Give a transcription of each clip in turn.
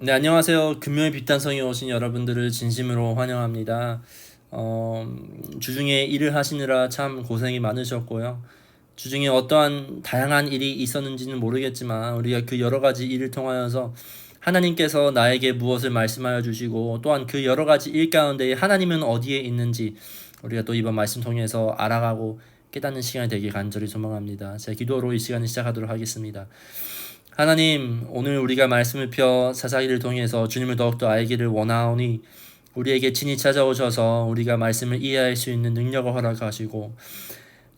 네, 안녕하세요. 금요일 빅단성에 오신 여러분들을 진심으로 환영합니다. 주중에 일을 하시느라 참 고생이 많으셨고요. 주중에 어떠한 다양한 일이 있었는지는 모르겠지만 우리가 그 여러 가지 일을 통하여서 하나님께서 나에게 무엇을 말씀하여 주시고 또한 그 여러 가지 일 가운데 하나님은 어디에 있는지 우리가 또 이번 말씀 통해서 알아가고 깨닫는 시간이 되길 간절히 소망합니다. 제 기도로 이 시간을 시작하도록 하겠습니다. 하나님, 오늘 우리가 말씀을 펴 사사기를 통해서 주님을 더욱더 알기를 원하오니 우리에게 친히 찾아오셔서 우리가 말씀을 이해할 수 있는 능력을 허락하시고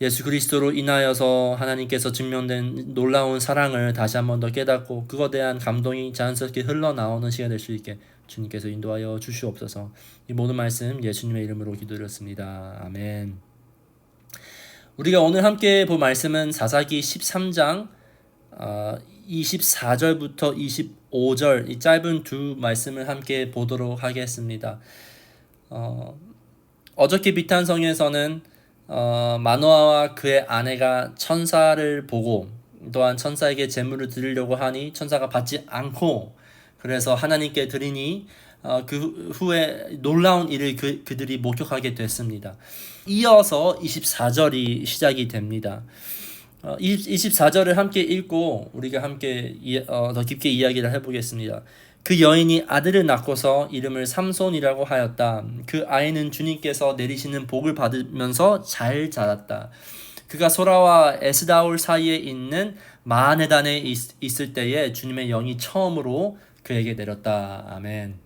예수 그리스도로 인하여서 하나님께서 증명된 놀라운 사랑을 다시 한 번 더 깨닫고 그것에 대한 감동이 자연스럽게 흘러나오는 시간 될 수 있게 주님께서 인도하여 주시옵소서. 이 모든 말씀 예수님의 이름으로 기도드렸습니다. 아멘. 우리가 오늘 함께 볼 말씀은 사사기 13장 24절부터 25절 이 짧은 두 말씀을 함께 보도록 하겠습니다. 어저께 비탄성에서는 마노아와 그의 아내가 천사를 보고 또한 천사에게 제물을 드리려고 하니 천사가 받지 않고 그래서 하나님께 드리니 그 후에 놀라운 일을 그들이 목격하게 됐습니다. 이어서 24절이 시작이 됩니다. 24절을 함께 읽고 우리가 함께 더 깊게 이야기를 해보겠습니다. 그 여인이 아들을 낳고서 이름을 삼손이라고 하였다. 그 아이는 주님께서 내리시는 복을 받으면서 잘 자랐다. 그가 소라와 에스다올 사이에 있는 마하네단에 있을 때에 주님의 영이 처음으로 그에게 내렸다. 아멘.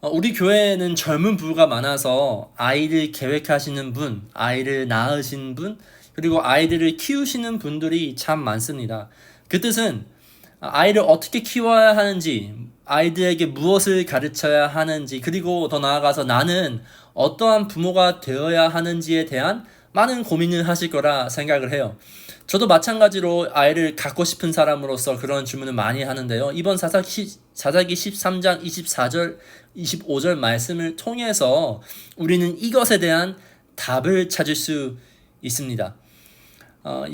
우리 교회에는 젊은 부부가 많아서 아이를 계획하시는 분, 아이를 낳으신 분, 그리고 아이들을 키우시는 분들이 참 많습니다. 그 뜻은 아이를 어떻게 키워야 하는지, 아이들에게 무엇을 가르쳐야 하는지, 그리고 더 나아가서 나는 어떠한 부모가 되어야 하는지에 대한 많은 고민을 하실 거라 생각을 해요. 저도 마찬가지로 아이를 갖고 싶은 사람으로서 그런 질문을 많이 하는데요. 이번 사사기 13장 24절, 25절 말씀을 통해서 우리는 이것에 대한 답을 찾을 수 있습니다.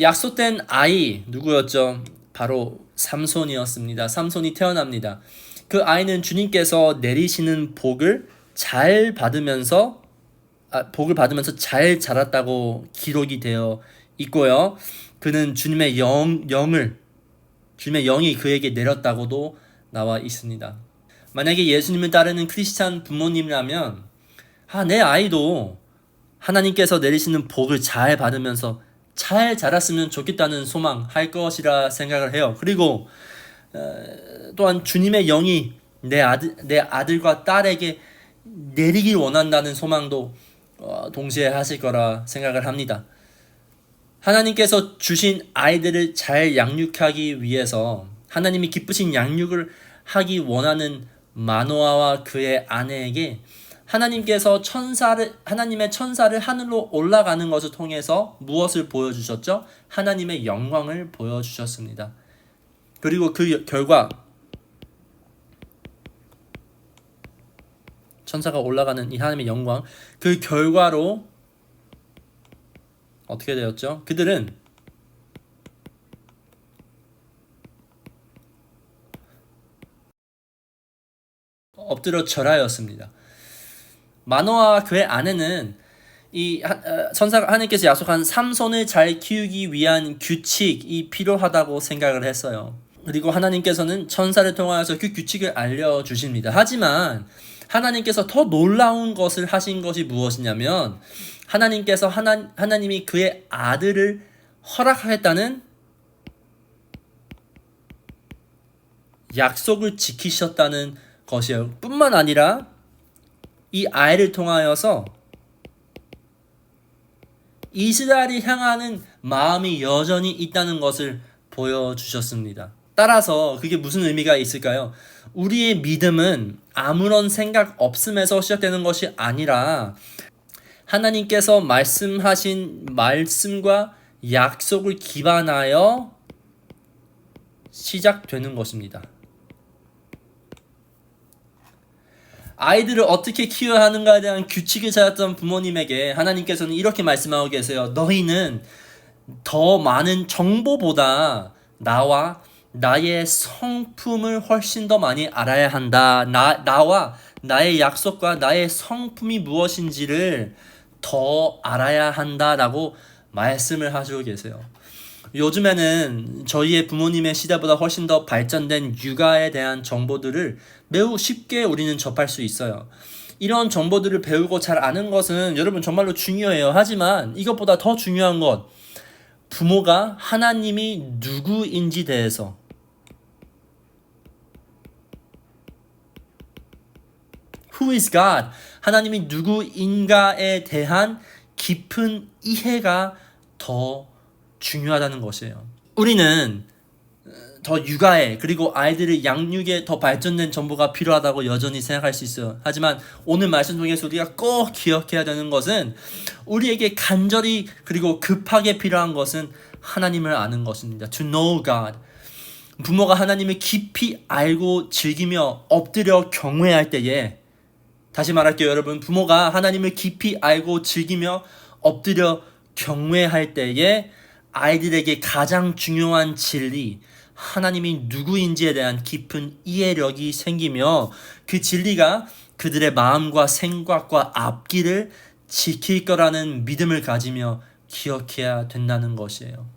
약속된 아이 누구였죠? 바로 삼손이었습니다. 삼손이 태어납니다. 그 아이는 주님께서 내리시는 복을 받으면서 잘 자랐다고 기록이 되어 있고요. 그는 주님의 영이 그에게 내렸다고도 나와 있습니다. 만약에 예수님을 따르는 크리스찬 부모님이라면 내 아이도 하나님께서 내리시는 복을 잘 받으면서 잘 자랐으면 좋겠다는 소망할 것이라 생각을 해요. 그리고 또한 주님의 영이 내 아들과 딸에게 내리길 원한다는 소망도 동시에 하실 거라 생각을 합니다. 하나님께서 주신 아이들을 잘 양육하기 위해서 하나님이 기쁘신 양육을 하기 원하는 마노아와 그의 아내에게 하나님께서 하나님의 천사를 하늘로 올라가는 것을 통해서 무엇을 보여주셨죠? 하나님의 영광을 보여주셨습니다. 그리고 그 결과 천사가 올라가는 이 하나님의 영광, 그 결과로 어떻게 되었죠? 그들은 엎드려 절하였습니다. 마노아와 그의 아내는 천사가 하나님께서 약속한 삼손을 잘 키우기 위한 규칙이 필요하다고 생각을 했어요. 그리고 하나님께서는 천사를 통하여서 그 규칙을 알려주십니다. 하지만 하나님께서 더 놀라운 것을 하신 것이 무엇이냐면 하나님께서 하나님이 그의 아들을 허락하겠다는 약속을 지키셨다는 것이에요. 뿐만 아니라 이 아이를 통하여서 이스라엘이 향하는 마음이 여전히 있다는 것을 보여주셨습니다. 따라서 그게 무슨 의미가 있을까요? 우리의 믿음은 아무런 생각 없음에서 시작되는 것이 아니라 하나님께서 말씀하신 말씀과 약속을 기반하여 시작되는 것입니다. 아이들을 어떻게 키워야 하는가에 대한 규칙을 찾았던 부모님에게 하나님께서는 이렇게 말씀하고 계세요. 너희는 더 많은 정보보다 나와 나의 성품을 훨씬 더 많이 알아야 한다. 나와 나의 약속과 나의 성품이 무엇인지를 더 알아야 한다라고 말씀을 하시고 계세요. 요즘에는 저희의 부모님의 시대보다 훨씬 더 발전된 육아에 대한 정보들을 매우 쉽게 우리는 접할 수 있어요. 이런 정보들을 배우고 잘 아는 것은 여러분 정말로 중요해요. 하지만 이것보다 더 중요한 것, 부모가 하나님이 누구인지 대해서 Who is God? 하나님이 누구인가에 대한 깊은 이해가 더 중요하다는 것이에요. 우리는 더 육아에 그리고 아이들의 양육에 더 발전된 정보가 필요하다고 여전히 생각할 수 있어요. 하지만 오늘 말씀 중에서 우리가 꼭 기억해야 되는 것은 우리에게 간절히 그리고 급하게 필요한 것은 하나님을 아는 것입니다. To know God. 부모가 하나님을 깊이 알고 즐기며 엎드려 경외할 때에, 다시 말할게요 여러분, 부모가 하나님을 깊이 알고 즐기며 엎드려 경외할 때에 아이들에게 가장 중요한 진리, 하나님이 누구인지에 대한 깊은 이해력이 생기며 그 진리가 그들의 마음과 생각과 앞길을 지킬 거라는 믿음을 가지며 기억해야 된다는 것이에요.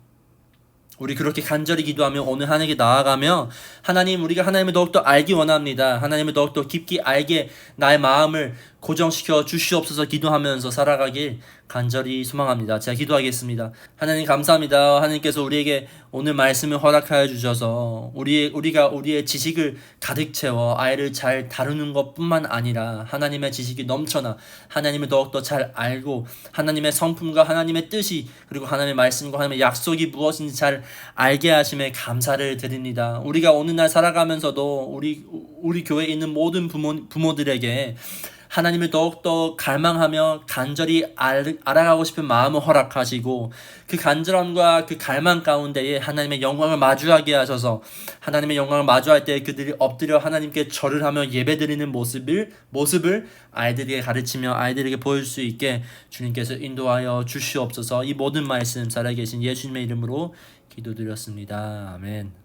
우리 그렇게 간절히 기도하며 오늘 하나님께 나아가며 하나님, 우리가 하나님을 더욱더 알기 원합니다. 하나님을 더욱더 깊이 알게 나의 마음을 고정시켜 주시옵소서 기도하면서 살아가길 간절히 소망합니다. 제가 기도하겠습니다. 하나님 감사합니다. 하나님께서 우리에게 오늘 말씀을 허락하여 주셔서 우리가 우리의 지식을 가득 채워 아이를 잘 다루는 것뿐만 아니라 하나님의 지식이 넘쳐나 하나님을 더욱더 잘 알고 하나님의 성품과 하나님의 뜻이 그리고 하나님의 말씀과 하나님의 약속이 무엇인지 잘 알게 하심에 감사를 드립니다. 우리가 오늘날 살아가면서도 우리 교회에 있는 모든 부모들에게 하나님을 더욱더 갈망하며 간절히 알아가고 싶은 마음을 허락하시고 그 간절함과 그 갈망 가운데에 하나님의 영광을 마주하게 하셔서 하나님의 영광을 마주할 때 그들이 엎드려 하나님께 절을 하며 예배드리는 모습을 아이들에게 가르치며 아이들에게 보여줄 수 있게 주님께서 인도하여 주시옵소서. 이 모든 말씀 살아계신 예수님의 이름으로 기도드렸습니다. 아멘.